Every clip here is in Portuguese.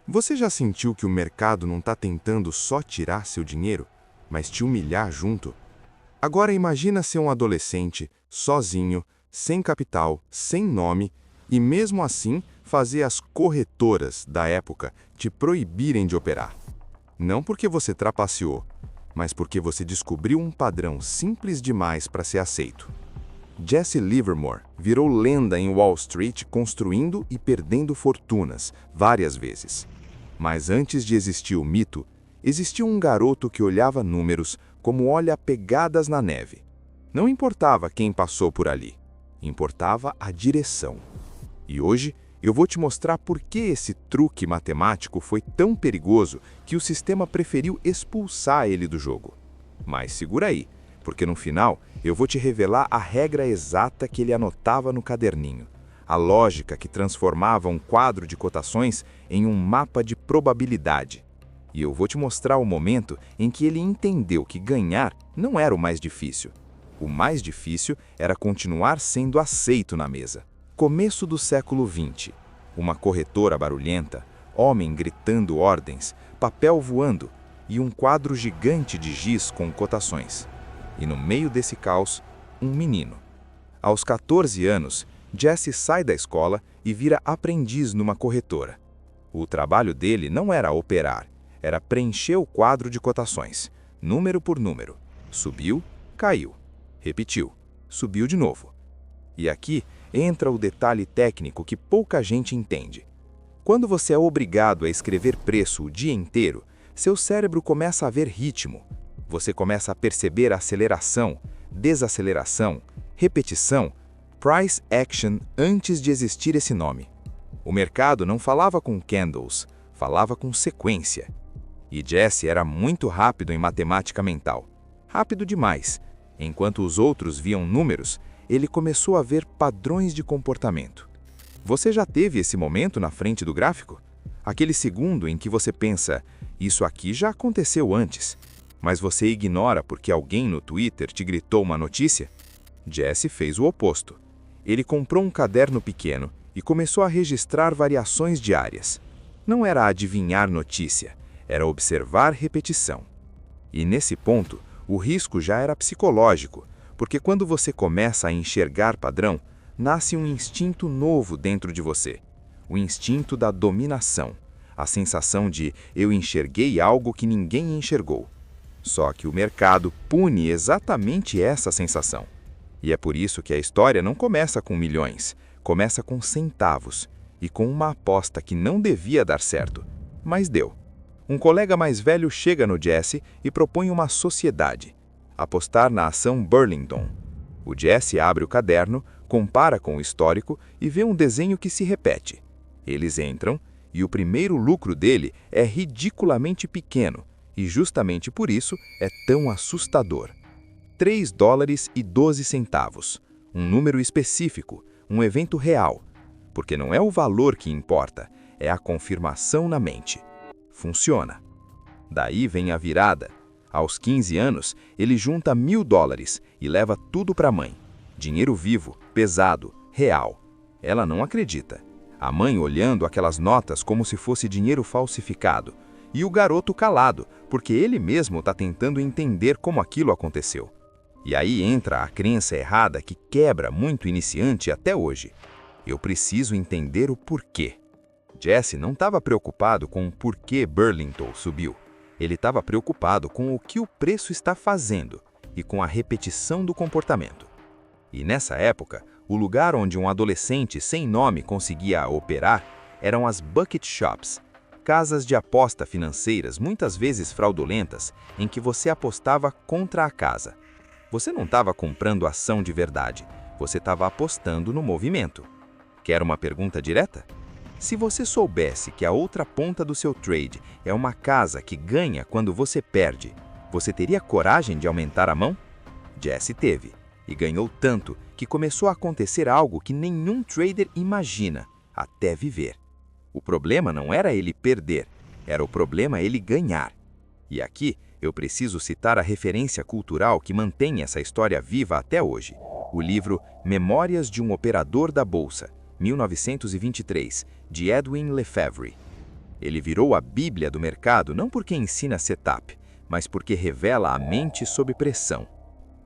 Você já sentiu que o mercado não está tentando só tirar seu dinheiro, mas te humilhar junto? Agora imagina ser um adolescente, sozinho, sem capital, sem nome, e mesmo assim fazer as corretoras da época te proibirem de operar. Não porque você trapaceou, mas porque você descobriu um padrão simples demais para ser aceito. Jesse Livermore virou lenda em Wall Street construindo e perdendo fortunas várias vezes. Mas antes de existir o mito, existia um garoto que olhava números como olha pegadas na neve. Não importava quem passou por ali, importava a direção. E hoje eu vou te mostrar por que esse truque matemático foi tão perigoso que o sistema preferiu expulsar ele do jogo. Mas segura aí, porque no final eu vou te revelar a regra exata que ele anotava no caderninho. A lógica que transformava um quadro de cotações em um mapa de probabilidade. E eu vou te mostrar o momento em que ele entendeu que ganhar não era o mais difícil. O mais difícil era continuar sendo aceito na mesa. Começo do século XX. Uma corretora barulhenta, homem gritando ordens, papel voando e um quadro gigante de giz com cotações. E no meio desse caos, um menino. Aos 14 anos, Jesse sai da escola e vira aprendiz numa corretora. O trabalho dele não era operar, era preencher o quadro de cotações, número por número. Subiu, caiu. Repetiu, subiu de novo. E aqui entra o detalhe técnico que pouca gente entende. Quando você é obrigado a escrever preço o dia inteiro, seu cérebro começa a ver ritmo. Você começa a perceber aceleração, desaceleração, repetição, price action antes de existir esse nome. O mercado não falava com candles, falava com sequência. E Jesse era muito rápido em matemática mental. Rápido demais. Enquanto os outros viam números, ele começou a ver padrões de comportamento. Você já teve esse momento na frente do gráfico? Aquele segundo em que você pensa, isso aqui já aconteceu antes, mas você ignora porque alguém no Twitter te gritou uma notícia? Jesse fez o oposto. Ele comprou um caderno pequeno e começou a registrar variações diárias. Não era adivinhar notícia, era observar repetição. E nesse ponto, o risco já era psicológico, porque quando você começa a enxergar padrão, nasce um instinto novo dentro de você. O instinto da dominação. A sensação de eu enxerguei algo que ninguém enxergou. Só que o mercado pune exatamente essa sensação. E é por isso que a história não começa com milhões, começa com centavos e com uma aposta que não devia dar certo, mas deu. Um colega mais velho chega no Jesse e propõe uma sociedade, apostar na ação Burlington. O Jesse abre o caderno, compara com o histórico e vê um desenho que se repete. Eles entram e o primeiro lucro dele é ridiculamente pequeno e justamente por isso é tão assustador. $3,12, um número específico, um evento real, porque não é o valor que importa, é a confirmação na mente. Funciona. Daí vem a virada. Aos 15 anos, ele junta $1.000 e leva tudo para a mãe. Dinheiro vivo, pesado, real. Ela não acredita. A mãe olhando aquelas notas como se fosse dinheiro falsificado. E o garoto calado, porque ele mesmo está tentando entender como aquilo aconteceu. E aí entra a crença errada que quebra muito iniciante até hoje. Eu preciso entender o porquê. Jesse não estava preocupado com o porquê Burlington subiu. Ele estava preocupado com o que o preço está fazendo e com a repetição do comportamento. E nessa época, o lugar onde um adolescente sem nome conseguia operar eram as bucket shops, casas de aposta financeiras muitas vezes fraudulentas em que você apostava contra a casa. Você não estava comprando ação de verdade, você estava apostando no movimento. Quer uma pergunta direta? Se você soubesse que a outra ponta do seu trade é uma casa que ganha quando você perde, você teria coragem de aumentar a mão? Jesse teve, e ganhou tanto que começou a acontecer algo que nenhum trader imagina, até viver. O problema não era ele perder, era o problema ele ganhar. E aqui eu preciso citar a referência cultural que mantém essa história viva até hoje, o livro Memórias de um Operador da Bolsa, 1923, de Edwin Lefebvre. Ele virou a Bíblia do mercado não porque ensina setup, mas porque revela a mente sob pressão.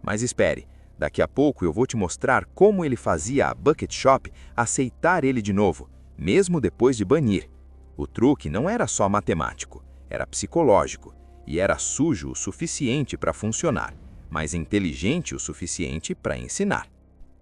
Mas espere, daqui a pouco eu vou te mostrar como ele fazia a Bucket Shop aceitar ele de novo, mesmo depois de banir. O truque não era só matemático, era psicológico, e era sujo o suficiente para funcionar, mas inteligente o suficiente para ensinar.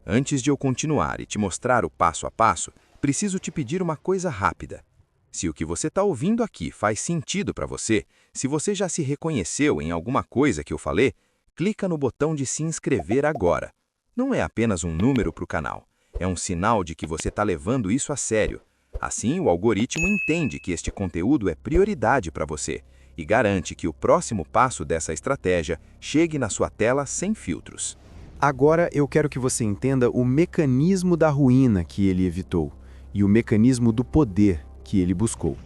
Antes de eu continuar e te mostrar o passo a passo, preciso te pedir uma coisa rápida. Se o que você está ouvindo aqui faz sentido para você, se você já se reconheceu em alguma coisa que eu falei, clica no botão de se inscrever agora. Não é apenas um número para o canal, é um sinal de que você está levando isso a sério. Assim, o algoritmo entende que este conteúdo é prioridade para você e garante que o próximo passo dessa estratégia chegue na sua tela sem filtros. Agora eu quero que você entenda o mecanismo da ruína que ele evitou e o mecanismo do poder que ele buscou.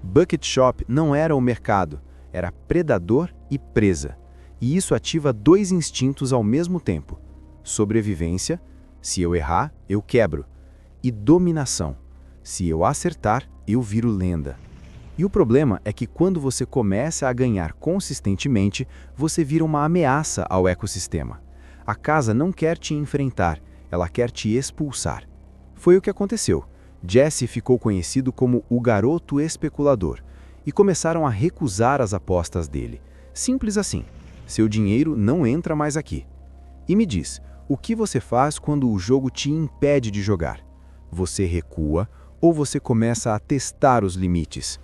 Bucket Shop não era o mercado, era predador e presa. E isso ativa dois instintos ao mesmo tempo: sobrevivência, se eu errar, eu quebro, e dominação, se eu acertar, eu viro lenda. E o problema é que quando você começa a ganhar consistentemente, você vira uma ameaça ao ecossistema. A casa não quer te enfrentar, ela quer te expulsar. Foi o que aconteceu. Jesse ficou conhecido como o garoto especulador, e começaram a recusar as apostas dele. Simples assim. Seu dinheiro não entra mais aqui. E me diz, o que você faz quando o jogo te impede de jogar? Você recua ou você começa a testar os limites?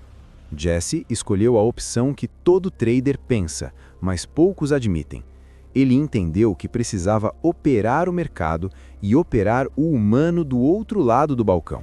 Jesse escolheu a opção que todo trader pensa, mas poucos admitem. Ele entendeu que precisava operar o mercado e operar o humano do outro lado do balcão.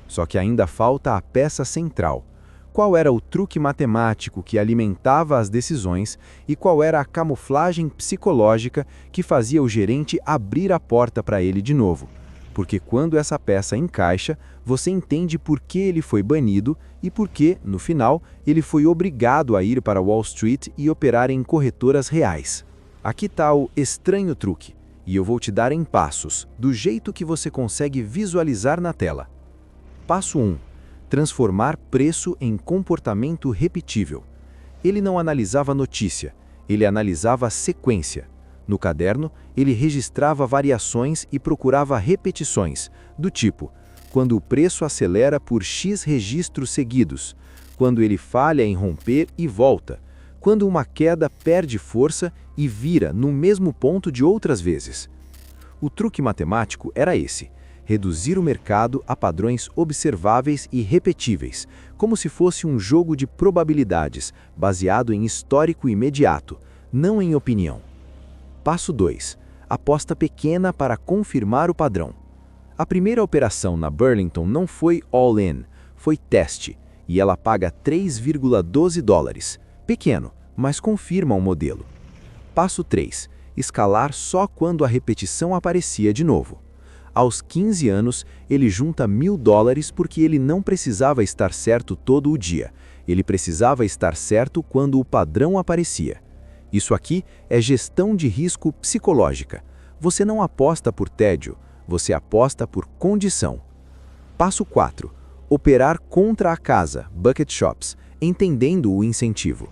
Só que ainda falta a peça central. Qual era o truque matemático que alimentava as decisões e qual era a camuflagem psicológica que fazia o gerente abrir a porta para ele de novo? Porque quando essa peça encaixa, você entende por que ele foi banido e por que, no final, ele foi obrigado a ir para Wall Street e operar em corretoras reais. Aqui está o estranho truque, e eu vou te dar em passos, do jeito que você consegue visualizar na tela. Passo 1. Transformar preço em comportamento repetível. Ele não analisava notícia, ele analisava sequência. No caderno, ele registrava variações e procurava repetições, do tipo, quando o preço acelera por X registros seguidos, quando ele falha em romper e volta, quando uma queda perde força e vira no mesmo ponto de outras vezes. O truque matemático era esse: reduzir o mercado a padrões observáveis e repetíveis, como se fosse um jogo de probabilidades, baseado em histórico imediato, não em opinião. Passo 2. Aposta pequena para confirmar o padrão. A primeira operação na Burlington não foi all-in, foi teste, e ela paga $3,12. Pequeno, mas confirma o modelo. Passo 3. Escalar só quando a repetição aparecia de novo. Aos 15 anos, ele junta $1.000 porque ele não precisava estar certo todo o dia. Ele precisava estar certo quando o padrão aparecia. Isso aqui é gestão de risco psicológica. Você não aposta por tédio, você aposta por condição. Passo 4. Operar contra a casa, Bucket Shops, entendendo o incentivo.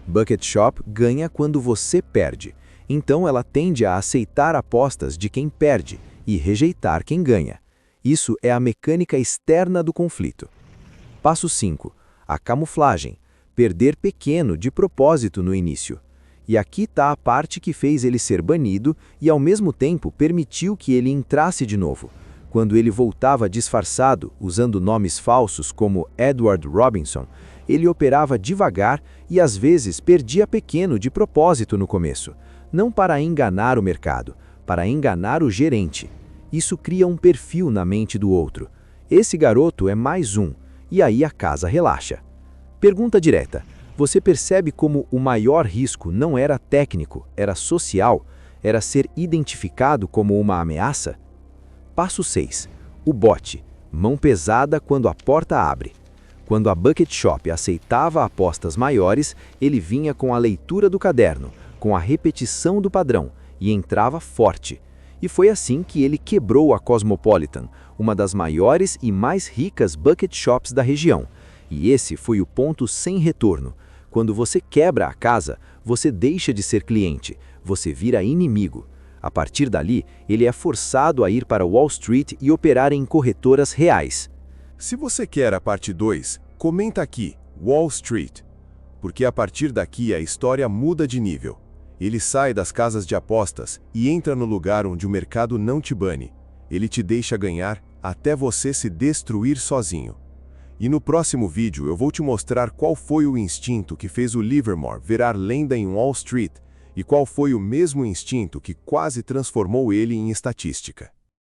Bucket Shop ganha quando você perde, então ela tende a aceitar apostas de quem perde e rejeitar quem ganha. Isso é a mecânica externa do conflito. Passo 5. A camuflagem. Perder pequeno de propósito no início. E aqui está a parte que fez ele ser banido e ao mesmo tempo permitiu que ele entrasse de novo. Quando ele voltava disfarçado, usando nomes falsos como Edward Robinson, ele operava devagar e às vezes perdia pequeno de propósito no começo. Não para enganar o mercado, para enganar o gerente. Isso cria um perfil na mente do outro. Esse garoto é mais um, e aí a casa relaxa. Pergunta direta: você percebe como o maior risco não era técnico, era social, era ser identificado como uma ameaça? Passo 6. O bote, mão pesada quando a porta abre. Quando a Bucket Shop aceitava apostas maiores, ele vinha com a leitura do caderno, com a repetição do padrão, e entrava forte. E foi assim que ele quebrou a Cosmopolitan, uma das maiores e mais ricas Bucket Shops da região. E esse foi o ponto sem retorno. Quando você quebra a casa, você deixa de ser cliente, você vira inimigo. A partir dali, ele é forçado a ir para Wall Street e operar em corretoras reais. Se você quer a parte 2, comenta aqui, Wall Street. Porque a partir daqui a história muda de nível. Ele sai das casas de apostas e entra no lugar onde o mercado não te bane. Ele te deixa ganhar até você se destruir sozinho. E no próximo vídeo eu vou te mostrar qual foi o instinto que fez o Livermore virar lenda em Wall Street e qual foi o mesmo instinto que quase transformou ele em estatística.